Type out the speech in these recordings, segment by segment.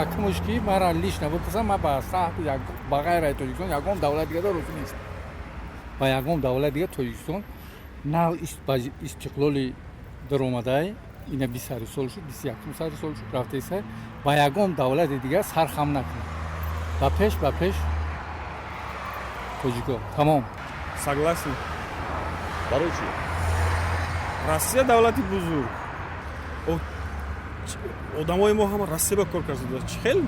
якумш ки мара лишна виписам ма ба сахт як ба ғайраи Тоҷикистон ягон давлат дига розӣ нест. Ба ягон давлат дига Тоҷикистон на ба истиқлоли даромадаи ина 20 сари сол шуд, 21 сари сол шуд, рафтаиса ба ягон давлати дига сархам накунад. Ба пеш тоҷико тамом. Согласен. Барои чӣ? Россия давлати бузург. Одамои мо ҳама Россияба кор карда. Чӣ хел?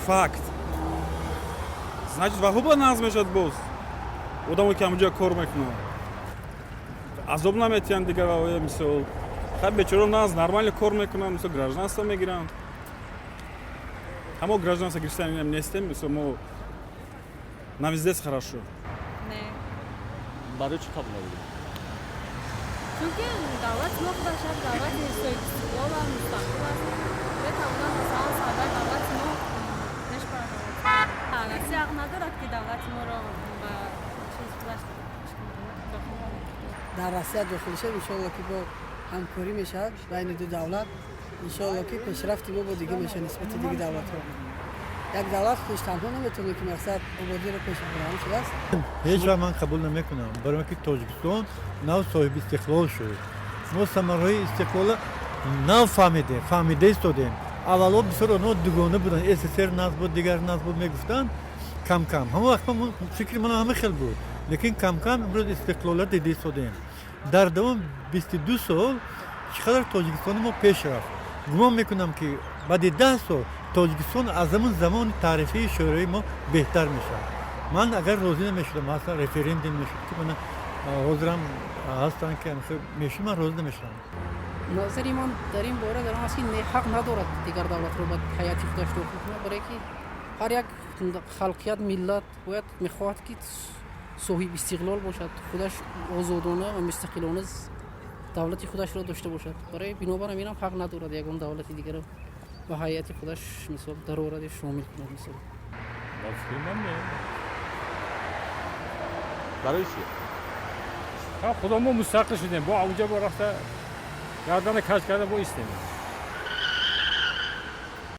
Факт. Значит, ваҳуба назм мешавад боз. Одамое ки ҳамаҷоя кор мекунанд. Азоб наметиҳанд дигар ваҳоя мисол. Хай бечора нас нормально кор мекунанд, мисол гражданство мегиранд. Ҳамо гражданство гирифтани ҳам нестем, мисол мо нам здесь хорошо. Не. Барои чӣ қабул надоред? Чунки давлати мо худашон давлати истоиқлол ва мустақил аст. Метавонад масалан садар давлати мо мешбарад. Россия ҳақ надорад ки давлати моро ба чиз худаш дар Россия дохил шавем, иншоалло ки бо ҳамкорӣ мешавад байни ду давлат. Иншоалло ки пешрафти мо бо дига мешавад нисбати диги давлатҳо. Як давлат худш танҳо наметавонад ки мақсад ободиро пеш буранд шудааст. ҳеҷ вақт ман қабул намекунам, барои ки Тоҷикистон нав соҳиби истиқлол шуд. мо самараҳои истиқлола нав фаҳмида истодем. аввало бисёр онҳо дугона буданд, СССР назм буд, дигар назм буд мегуфтанд. Кам-кам ҳама вақт фикри ман ҳама хел буд, лекин кам-кам имрӯз истиқлолат дида истодем. дар давоми 22 сол чӣ қадар Тоҷикистони мо пеш рафт. гумон мекунам ки баъди 10 сол Тоҷикистон аз ҳамон замони таърихии шӯравии мо беҳтар мешавад. ман агар розӣ намешудам, масалан референдум мешуд ки мана ҳозирам ҳастанд ки мешуд, ман розӣ намешудам. ناظری من در این باره در آن است که حق ندارد دیگر دولت رو به حیات خودش دخول کنه، برای که هر یک خلقیت ملت باید میخواهد که صاحب استقلال باشد، خودش آزادانه و مستقلانه دولت خودش را داشته باشد. برای بنابراین اینم حق ندارد یگان دولت دیگر رو به حیات خودش مثلا ضرورت شامل کنه. مثلا барои чӣ? خدا ما مستقل شدیم با اونجا با رفته گردن کج کرده با ایستیم.